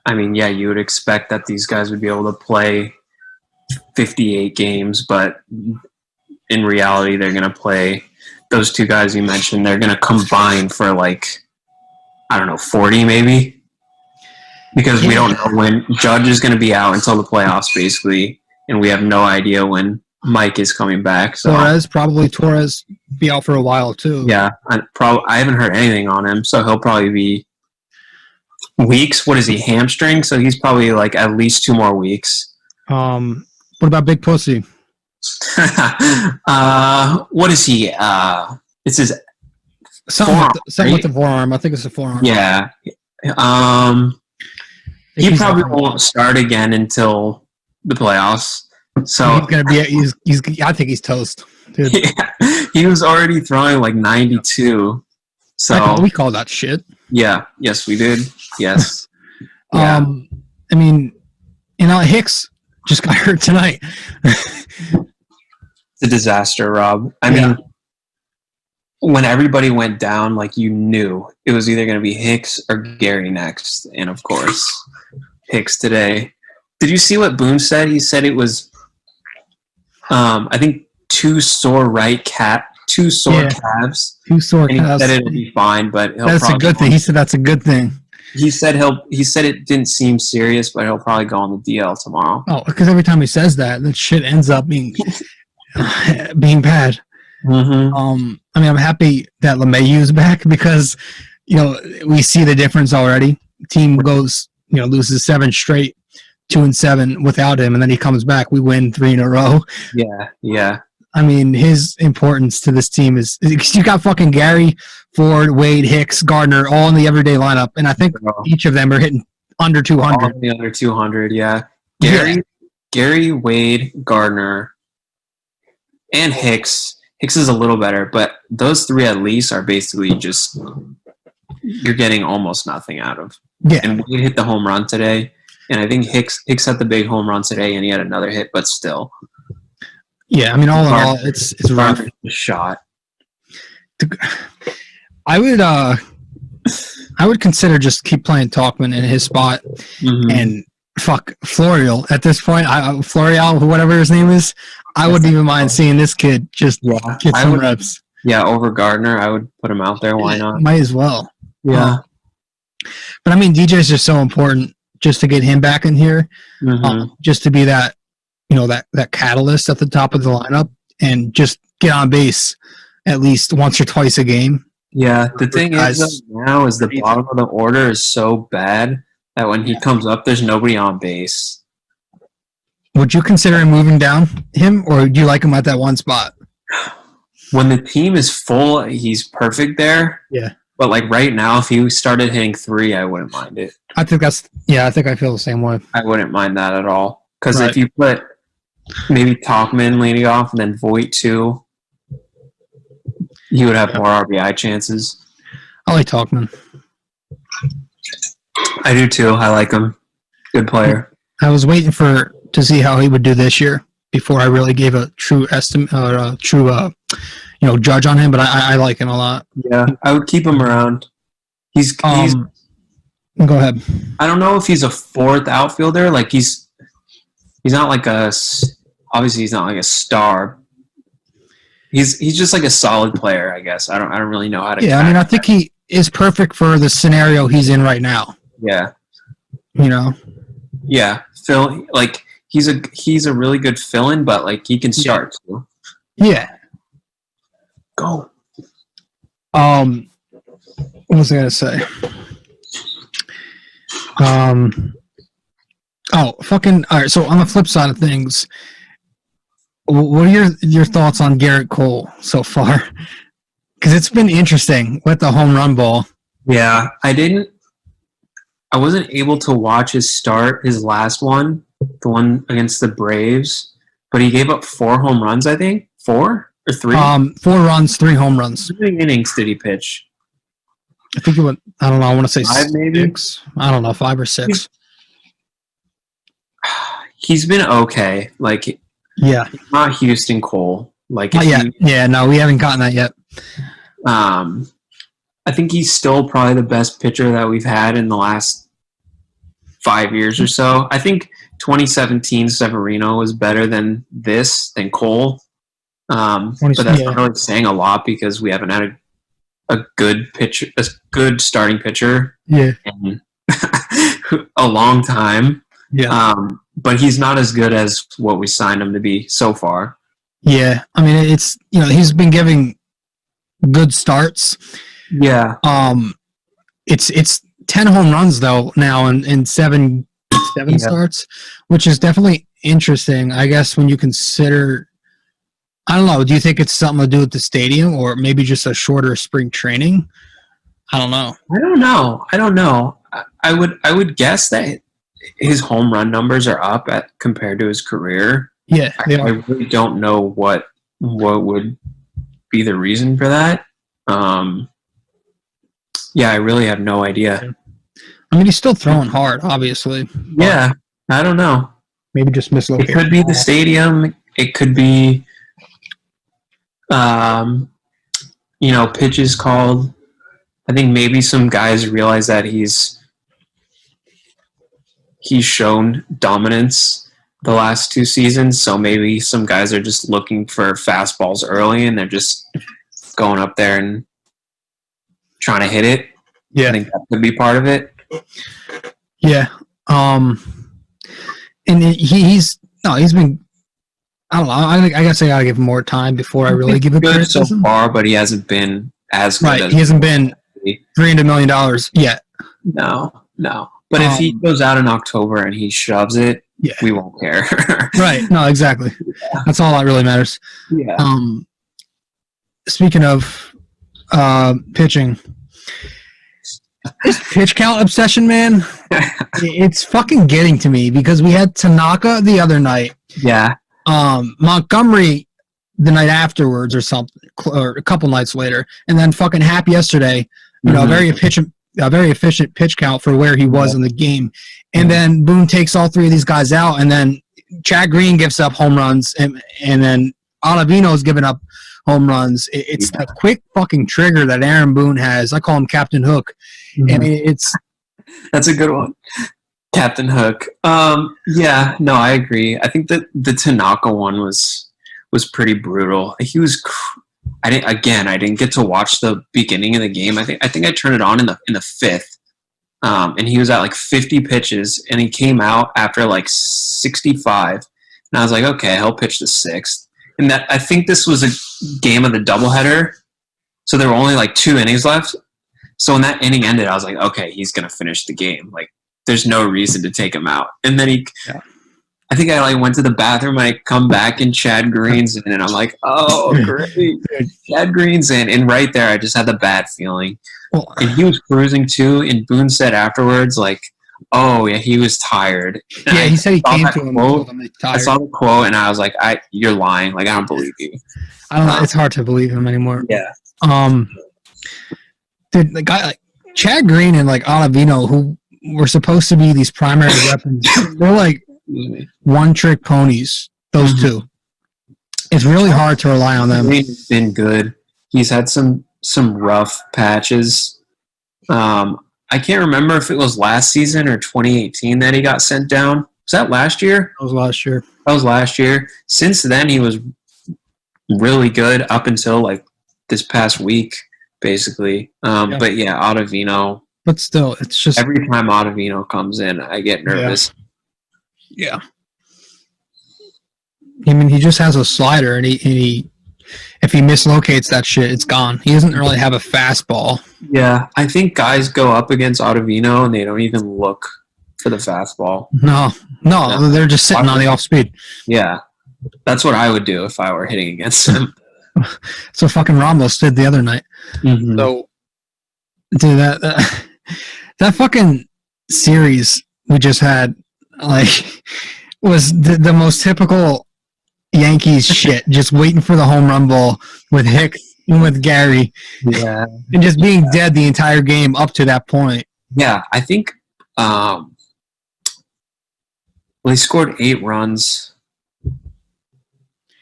I mean, yeah, you would expect that these guys would be able to play 58 games, but in reality, they're going to play those 2 guys you mentioned. They're going to combine for 40 maybe, because we don't know when Judge is going to be out until the playoffs, basically, and we have no idea when Mike is coming back. So Torres be out for a while too. Yeah, I haven't heard anything on him, so he'll probably be weeks. What is he, hamstring? So he's probably at least 2 more weeks. What about Big Pussy? What is he? It's his something with the forearm. I think it's a forearm. Yeah. He probably won't start again until the playoffs. So he's gonna be. I think he's toast, dude. Yeah, he was already throwing 92. So we call that shit. Yeah. Yes, we did. Yes. Yeah. I mean, Hicks just got hurt tonight. It's a disaster, Rob. I mean, when everybody went down, you knew it was either going to be Hicks or Gary next. And, of course, Hicks today. Did you see what Boone said? He said it was, I think, 2 sore calves. 2 sore calves. He said it'll be fine, but that's a good thing. He said that's a good thing. He said it didn't seem serious, but he'll probably go on the DL tomorrow. Oh, because every time he says that shit ends up being bad. Mm-hmm. I mean, I'm happy that LeMayeu's back, because we see the difference already. Team goes, loses 7 straight, 2-7 without him, and then he comes back. We win 3 in a row. Yeah. I mean, his importance to this team is you got fucking Gary, Ford, Wade, Hicks, Gardner, all in the everyday lineup, and I think each of them are hitting under 200. All the under 200, yeah. Gary, Wade, Gardner, and Hicks. Hicks is a little better, but those 3 at least are basically just you're getting almost nothing out of. Yeah. And Wade hit the home run today, and I think Hicks had the big home run today, and he had another hit, but still. Yeah, I mean, all in all, it's rough. Shot. I would consider just keep playing Talkman in his spot, and fuck Florial at this point. Florial, whatever his name is, I wouldn't even mind seeing this kid just get some reps. Yeah, over Gardner, I would put him out there. Why not? Might as well. Yeah. But I mean, DJ is just so important just to get him back in here, just to be that, that catalyst at the top of the lineup and just get on base at least once or twice a game. Yeah, the thing is now is the bottom of the order is so bad that when he comes up, there's nobody on base. Would you consider moving down him, or do you like him at that one spot? When the team is full, he's perfect there. Yeah. But like right now, if he started hitting 3, I wouldn't mind it. I think I feel the same way. I wouldn't mind that at all. Because if you put maybe Talkman leading off and then Voit too, he would have more RBI chances. I like Talkman. I do too. I like him. Good player. I was waiting to see how he would do this year before I really gave a true estimate or a true judge on him, but I like him a lot. Yeah, I would keep him around. He's go ahead. I don't know if he's a 4th outfielder. Like he's not like obviously he's not like a star. He's just like a solid player, I guess. I don't really know how to. Yeah, I mean, I think he is perfect for the scenario he's in right now. Yeah. Yeah, Phil, like he's a really good fill-in, but like he can start too. Yeah. Go. What was I gonna say? All right. So on the flip side of things, what are your thoughts on Garrett Cole so far? Because it's been interesting with the home run ball. Yeah, I wasn't able to watch his last one, the one against the Braves, but he gave up 4 home runs, I think. 4 or 3? 4 runs, 3 home runs. How many innings did he pitch? I think he went, I don't know, I want to say 5 maybe? 6. I don't know, 5 or 6. He's been okay. Like, yeah. Not Houston Cole. Like, Not yet. Yeah, no, we haven't gotten that yet. I think he's still probably the best pitcher that we've had in the last 5 years or so. I think 2017 Severino was better than Cole. But that's not really saying a lot because we haven't had a good pitcher, a good starting pitcher in a long time. Yeah. But he's not as good as what we signed him to be so far. Yeah. I mean, it's, he's been giving good starts. Yeah. It's 10 home runs though now in seven starts, which is definitely interesting. I guess when you consider, I don't know, do you think it's something to do with the stadium or maybe just a shorter spring training? I don't know. I don't know. I would guess that his home run numbers are up compared to his career. Yeah, I really don't know what would be the reason for that. Yeah, I really have no idea. I mean, he's still throwing hard, obviously. Yeah, I don't know. Maybe just mislocated. It could be the stadium. It could be, pitches called. I think maybe some guys realize that he's shown dominance the last 2 seasons, so maybe some guys are just looking for fastballs early and they're just going up there and trying to hit it. Yeah. I think that could be part of it. Yeah. And he's been, I don't know, I guess I gotta give him more time before I really give him good so criticism. far, but he hasn't been as good as he hasn't been $300 million yet. No. But if he goes out in October and he shoves it, we won't care. Right. No, exactly. Yeah. That's all that really matters. Yeah. Speaking of pitching, this pitch count obsession, man, it's fucking getting to me because we had Tanaka the other night. Yeah. Montgomery the night afterwards or something, or a couple nights later, and then fucking Hap yesterday. A very efficient pitch count for where he was in the game. And then Boone takes all 3 of these guys out, and then Chad Green gives up home runs, and then Ottavino's giving up home runs. It's that quick fucking trigger that Aaron Boone has. I call him Captain Hook. And that's a good one. Captain Hook. Yeah, no, I agree. I think that the Tanaka one was pretty brutal. He was I didn't get to watch the beginning of the game. I think I turned it on in the fifth, and he was at like 50 pitches, and he came out after like 65, and I was like, okay, he'll pitch the sixth. And that I think this was a game of the doubleheader, so there were only like 2 innings left. So when that inning ended, I was like, okay, he's gonna finish the game. Like, there's no reason to take him out. And then I think I like went to the bathroom. I come back and Chad Green's in, and I'm like, oh, great, Chad Green's in. And right there, I just had the bad feeling. And he was cruising too. And Boone said afterwards, like, oh yeah, he was tired. And Yeah, he said he came to him and quote. told him he's tired. I saw the quote, and I was like, you're lying. Like, I don't believe you. I don't know. It's hard to believe him anymore. Yeah. Dude, the guy like Chad Green and like Ottavino, who were supposed to be these primary weapons, they're like one-trick ponies. Those two. It's really hard to rely on them. Green's been good. He's had some rough patches. I can't remember if it was last season or 2018 that he got sent down. Was that last year? That was last year. That was last year. Since then, he was really good up until like this past week, basically. But yeah, Ottavino. But still, it's just Every time Ottavino comes in, I get nervous. Yeah. I mean, he just has a slider, and he if he mislocates that shit, it's gone. He doesn't really have a fastball. Yeah, I think guys go up against Ottavino, and they don't even look for the fastball. No, they're just sitting on the off speed. Yeah, that's what I would do if I were hitting against him. So fucking Ramos did the other night. Mm-hmm. So, dude, that fucking series we just had, like, was the most typical Yankees shit. Just waiting for the home run ball with Hicks and with Gary. Yeah, and just being dead the entire game up to that point. Yeah, I think they scored 8 runs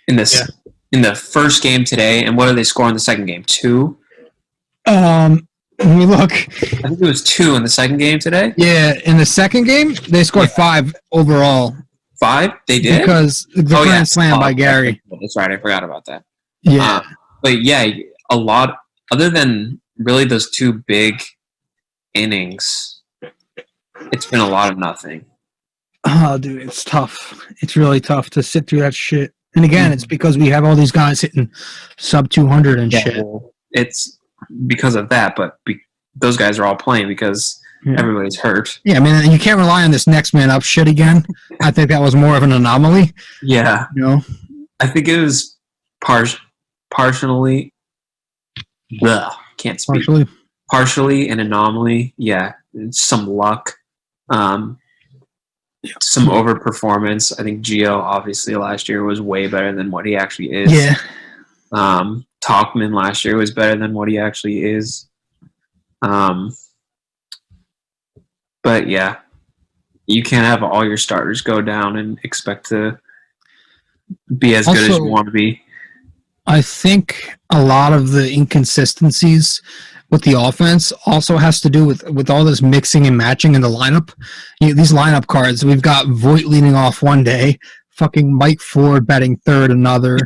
in this in the first game today, and what did they score in the second game? 2. Let me look. I think it was 2 in the second game today. Yeah, in the second game they scored 5 overall. 5? They did? Because the grand slam by Gary. That's right. I forgot about that. Yeah. But yeah, a lot, other than really those 2 big innings, it's been a lot of nothing. Oh, dude, it's tough. It's really tough to sit through that shit. And again, it's because we have all these guys hitting sub 200 and shit. Well, it's because of that, but those guys are all playing because everybody's hurt. Yeah, I mean, you can't rely on this next man up shit again. I think that was more of an anomaly. Yeah. You know? I think it was partially. Can't speak. Partially an anomaly. Yeah. It's some luck. Some overperformance. I think Gio, obviously, last year was way better than what he actually is. Yeah. Talkman last year was better than what he actually is. But yeah, you can't have all your starters go down and expect to be as good as you want to be. I think a lot of the inconsistencies with the offense also has to do with all this mixing and matching in the lineup. These lineup cards, we've got Voit leading off one day, fucking Mike Ford batting third another.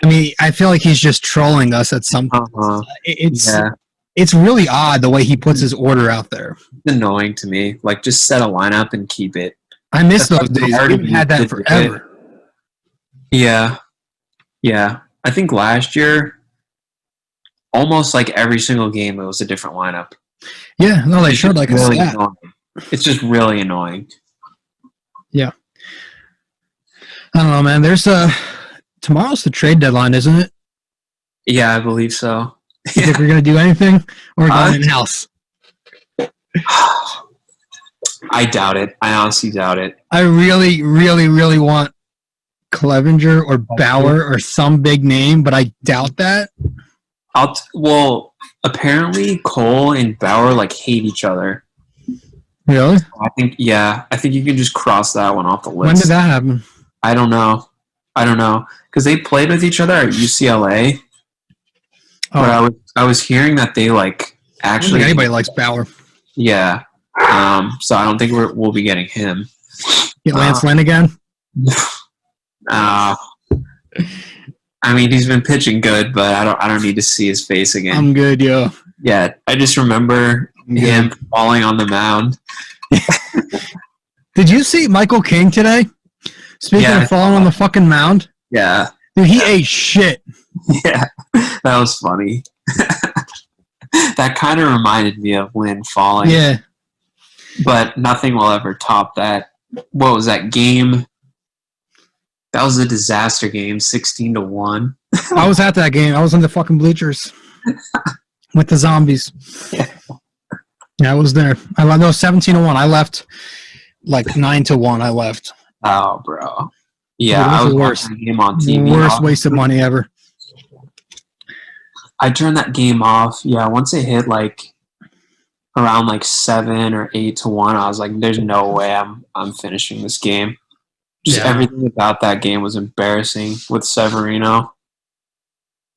I mean, I feel like he's just trolling us at some point. It's really odd the way he puts his order out there. It's annoying to me. Like, just set a lineup and keep it. I miss those days. We haven't had that forever. Yeah. I think last year, almost like every single game, it was a different lineup. Yeah, no, they showed like a stat. It's just really annoying. Yeah. I don't know, man. There's tomorrow's the trade deadline, isn't it? Yeah, I believe so. You think we're going to do anything? Or going in-house? I doubt it. I honestly doubt it. I really, really, really want Clevenger or Bauer or some big name, but I doubt that. Well, apparently Cole and Bauer like hate each other. Really? I think you can just cross that one off the list. When did that happen? I don't know. Because they played with each other at UCLA. But I was hearing that they like actually. I don't think anybody likes Bauer. Yeah. So I don't think we'll be getting him. Get Lance Lynn again? I mean, he's been pitching good, but I don't need to see his face again. I'm good, yo. Yeah, I just remember him falling on the mound. Did you see Michael King today? Speaking of falling on the fucking mound, Yeah, dude, he ate shit. yeah, that was funny. That kind of reminded me of Lynn falling. Yeah, But nothing will ever top that. What was that game? That was a disaster game, 16-1. I was at that game. I was in the fucking bleachers with the zombies. Yeah, I was there. I no 17-1. I left like 9-1. I left. Oh, bro. Yeah, Dude, it was I was the worst. watching the game on TV. Worst waste of money ever. I turned that game off. Yeah, once it hit like around like 7 or 8-1, I was like, "There's no way I'm finishing this game." Just everything about that game was embarrassing. With Severino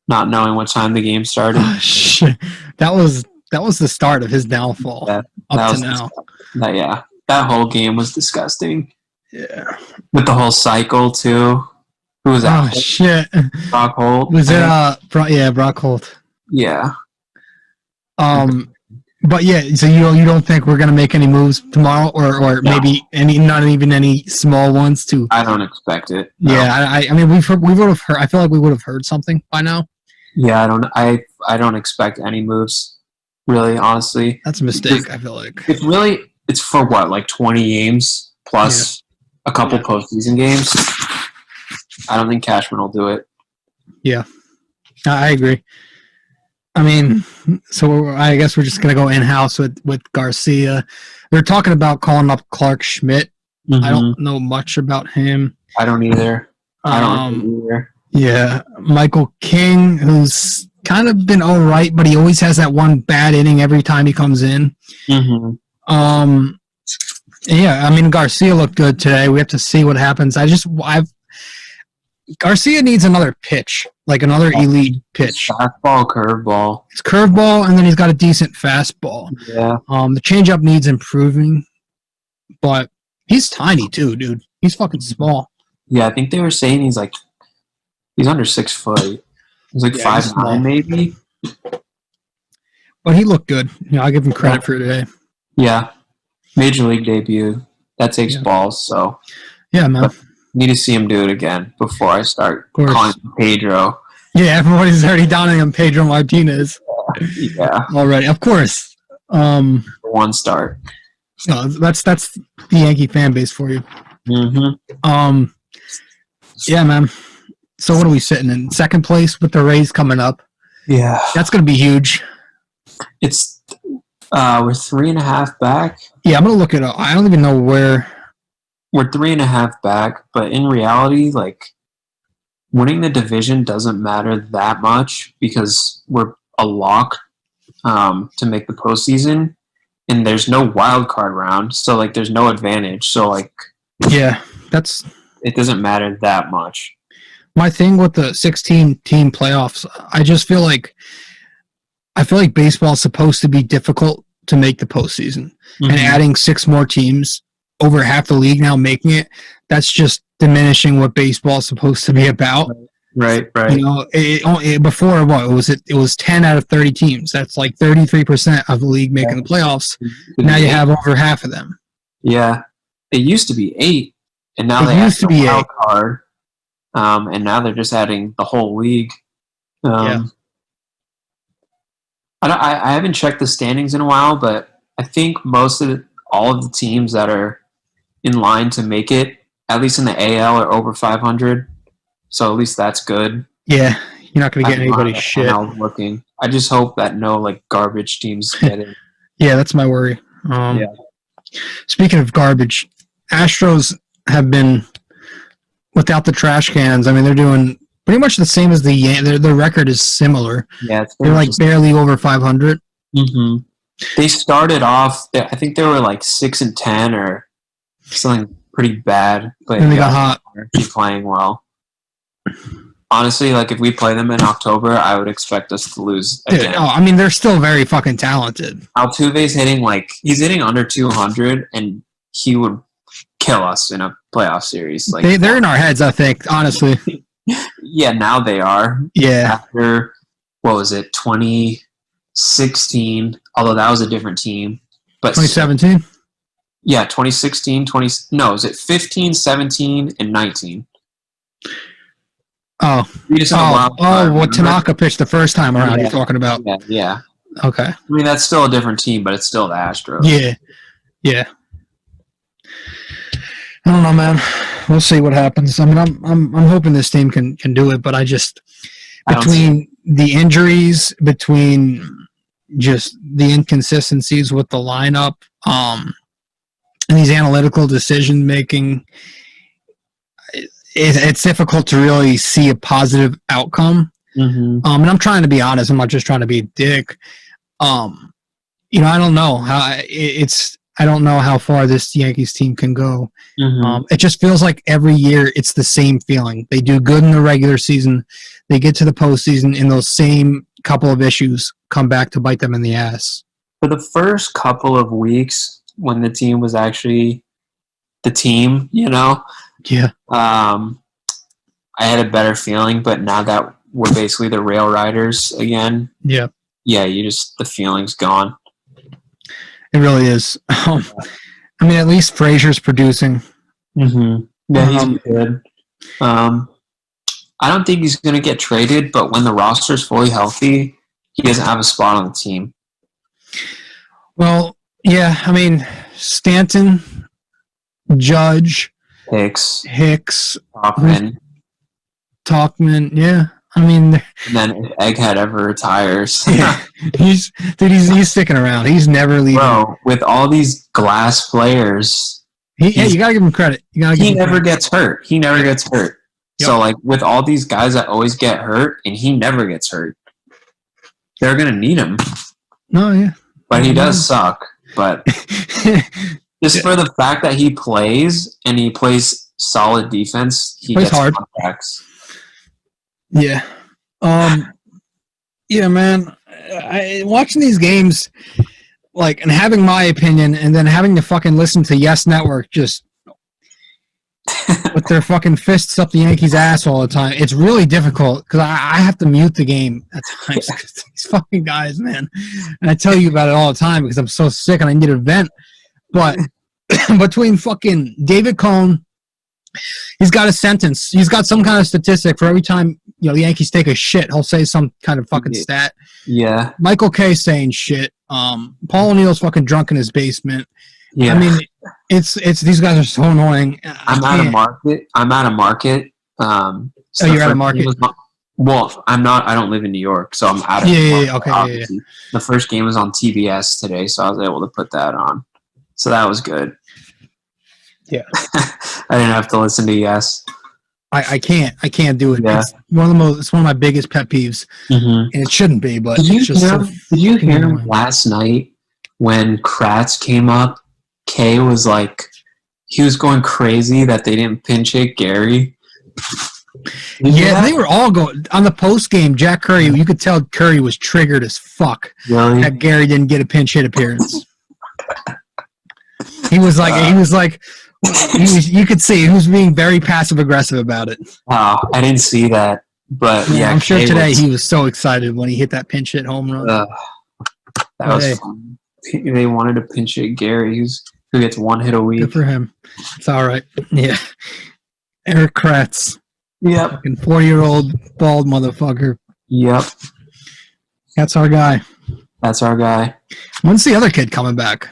not knowing what time the game started. Oh, shit. That was the start of his downfall. Up to now. That whole game was disgusting. Yeah. With the whole cycle too. Who was that? Oh shit. Brock Holt. Was it Brock Holt? Yeah. But yeah, so you don't think we're gonna make any moves tomorrow, or maybe not even any small ones to? I don't expect it. No. Yeah, I mean we would have heard. I feel like we would have heard something by now. Yeah, I don't expect any moves. Really, honestly, that's a mistake. I feel like it's for what, like 20 games plus a couple postseason games. I don't think Cashman will do it. Yeah, I agree. I mean, so I guess we're just gonna go in house with Garcia. They're talking about calling up Clark Schmidt. I don't know much about him. I don't either. Yeah, Michael King, who's kind of been all right, but he always has that one bad inning every time he comes in. Yeah, I mean Garcia looked good today. We have to see what happens. Garcia needs another pitch, like another elite pitch. Fastball, curveball. It's curveball, and then he's got a decent fastball. Yeah. The changeup needs improving, but he's tiny too, dude. He's fucking small. Yeah, I think they were saying he's under 6 foot. He's like 5'9", maybe. But he looked good. I'll give him credit for today. Yeah. Major league debut. That takes balls, so. Yeah, man. But need to see him do it again before I start calling him Pedro. Yeah, everybody's already downing him Pedro Martinez. Yeah. Already, of course. One start. No, that's the Yankee fan base for you. Yeah, man. So what are we sitting in? Second place with the Rays coming up. Yeah. That's going to be huge. It's we're 3.5 back. Yeah, I'm going to look it up. I don't even know where. We're 3.5 back, but in reality, like, winning the division doesn't matter that much because we're a lock to make the postseason, and there's no wild card round, so like there's no advantage. So like, yeah, it doesn't matter that much. My thing with the 16-team playoffs, I feel like baseball is supposed to be difficult to make the postseason, and adding 6 more teams, over half the league now making it, that's just diminishing what baseball is supposed to be about. Right. Before, what was it? It was 10 out of 30 teams. That's like 33% of the league making the playoffs. Now you have over half of them. Yeah, it used to be 8, and now they have the wild card, and now they're just adding the whole league. I haven't checked the standings in a while, but I think all of the teams that are in line to make it, at least in the AL, are over 500. So at least that's good. Yeah, you're not going to get anybody's shit. I just hope that no like garbage teams get in. Yeah, that's my worry. Speaking of garbage, Astros have been without the trash cans. I mean, they're doing pretty much the same as the Yankees. Their record is similar. Yeah, they're like barely over 500. They started off. I think they were like 6-10 or something pretty bad, but and they got hot. Keep playing well. Honestly, like if we play them in October, I would expect us to lose again. Dude, I mean, they're still very fucking talented. Altuve's he's hitting under 200, and he would kill us in a playoff series. Like they're in our heads, I think. Honestly. yeah, now they are. Yeah. After, what was it, 2016, although that was a different team. But 2017? Yeah, 2016, is it 15, 17, and 19? Oh. What Tanaka pitched the first time around you're talking about. Yeah. Okay. I mean, that's still a different team, but it's still the Astros. Yeah. I don't know, man. We'll see what happens. I mean, I'm hoping this team can do it, but between the injuries, between just the inconsistencies with the lineup, and these analytical decision making, it's difficult to really see a positive outcome. Mm-hmm. And I'm trying to be honest. I'm not just trying to be a dick. I don't know how I don't know how far this Yankees team can go. Mm-hmm. It just feels like every year it's the same feeling. They do good in the regular season. They get to the postseason, and those same couple of issues come back to bite them in the ass. For the first couple of weeks, when the team was actually the team, Yeah. I had a better feeling. But now that we're basically the rail riders again, Yeah, the feeling's gone. it really is. I mean, at least Frazier's producing. Mm-hmm. Yeah, he's good. I don't think he's going to get traded, but when the roster's fully healthy, he doesn't have a spot on the team. Well, yeah, I mean, Stanton, Judge, Hicks, Talkman, yeah. I mean, and then if Egghead ever retires, he's sticking around. He's never leaving. Bro, with all these glass players, you gotta give him credit. He never gets hurt. Yep. So, like, with all these guys that always get hurt, and he never gets hurt, they're gonna need him. Oh yeah, but he does suck. But just for the fact that he plays and he plays solid defense, he gets hard contracts. Yeah. Yeah, man. Watching these games, like, and having my opinion, and then having to fucking listen to Yes Network just with their fucking fists up the Yankees' ass all the time. It's really difficult because I have to mute the game at times. These fucking guys, man. And I tell you about it all the time because I'm so sick and I need a vent. But between fucking David Cohn, he's got a sentence. He's got some kind of statistic for every time the Yankees take a shit. He'll say some kind of fucking stat. Yeah. Michael K saying shit. Paul O'Neill's fucking drunk in his basement. Yeah. I mean, it's these guys are so annoying. I'm out of market. So you're out of market. Well, I'm not. I don't live in New York, so I'm out of. Okay. Obviously. The first game was on TBS today, so I was able to put that on. So that was good. Yeah. I didn't have to listen to Yes. I can't do it. Yeah. It's one of my biggest pet peeves, and it shouldn't be. But did it's just you hear him last night when Kratz came up? Kay was like, he was going crazy that they didn't pinch hit Gary. Yeah, they were all going on the post game. Jack Curry, you could tell Curry was triggered as fuck really? that Gary didn't get a pinch hit appearance. You could see he was being very passive aggressive about it. Oh, I didn't see that, but yeah, I'm sure today he was so excited when he hit that pinch hit home run. That was fun. They wanted to pinch hit Gary, who gets one hit a week. Good for him. It's all right. Yeah, Eric Kratz. Yep. Fucking 4-year-old bald motherfucker. Yep. That's our guy. When's the other kid coming back?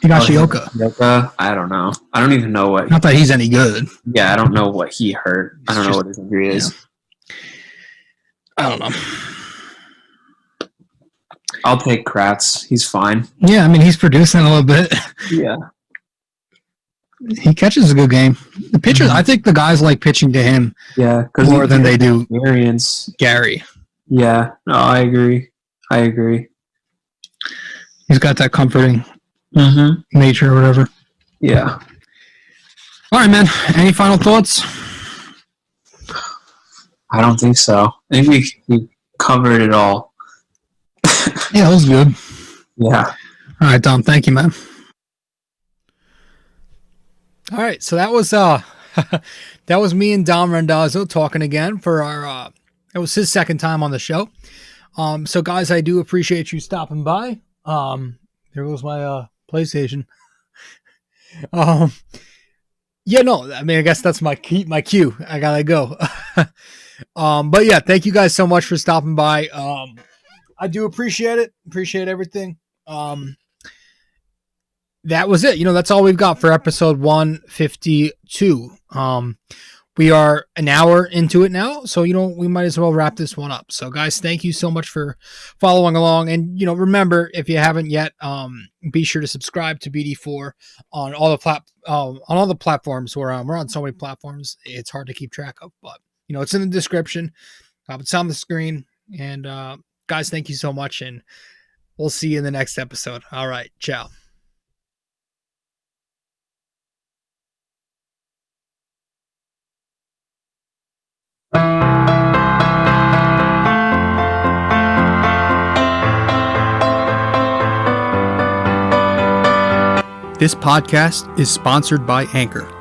Higashioka. I don't know. I don't even know what. Not that he's any good. Yeah, I don't know what he hurt. I don't know what his injury is. I don't know. I'll take Kratz. He's fine. Yeah, I mean, he's producing a little bit. Yeah. He catches a good game. The pitchers, I think the guys like pitching to him more than they do Gary. Yeah, no, I agree. He's got that comforting nature or whatever. Yeah. All right, man. Any final thoughts? I don't think so. I think we covered it all. Yeah, that was good. Yeah. All right, Dom. Thank you, man. All right, so that was That was me and Dom Randazzo talking again for our, it was his second time on the show. So guys, I do appreciate you stopping by. There goes my, PlayStation. Yeah, no, I mean, I guess that's my cue. I gotta go. But yeah, thank you guys so much for stopping by. I do appreciate it. Appreciate everything. That was it. That's all we've got for episode 152. We are an hour into it now, so we might as well wrap this one up. So guys, thank you so much for following along, and remember, if you haven't yet, be sure to subscribe to BD4 on all the platforms. We're on so many platforms, it's hard to keep track of, but it's in the description. It's on the screen, and guys, thank you so much, and we'll see you in the next episode. All right, ciao. This podcast is sponsored by Anchor.